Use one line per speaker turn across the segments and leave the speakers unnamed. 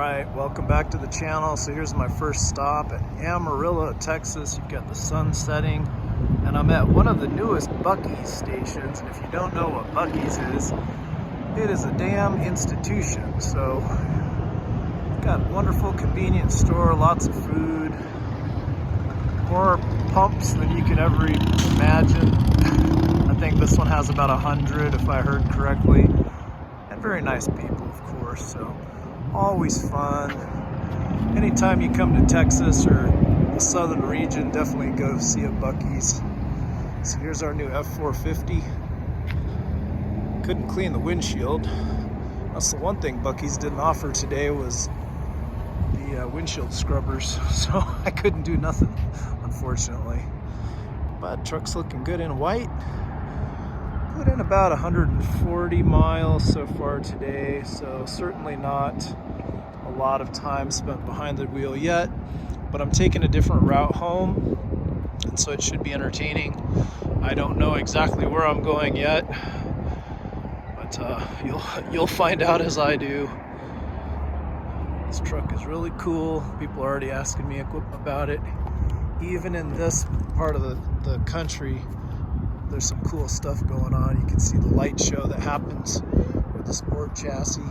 Alright, welcome back to the channel. So here's my first stop at Amarillo, Texas. You've got the sun setting, and I'm at one of the newest Buc-ee stations. And if you don't know what Buc-ee's is, it is a damn institution. So, got a wonderful convenience store, lots of food, more pumps than you could ever imagine. I think this one has about 100 if I heard correctly, and very nice people, of course. So always fun. Anytime you come to Texas or the southern region, definitely go see a Buc-ee's. So here's our new F450. Couldn't clean the windshield. That's the one thing Buc-ee's didn't offer today, was the windshield scrubbers. So I couldn't do nothing, unfortunately. But truck's looking good in white. Put in about 140 miles so far today, so certainly not a lot of time spent behind the wheel yet, but I'm taking a different route home, and so it should be entertaining. I don't know exactly where I'm going yet, but you'll find out as I do. This truck is really cool. People are already asking me about it. Even in this part of the country, there's some cool stuff going on. You can see the light show that happens with the sport chassis.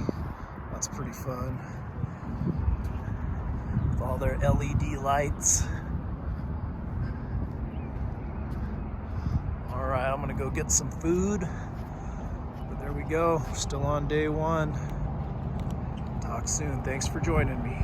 That's pretty fun. With all their LED lights. All right, I'm gonna go get some food. But there we go, still on day one. Talk soon, thanks for joining me.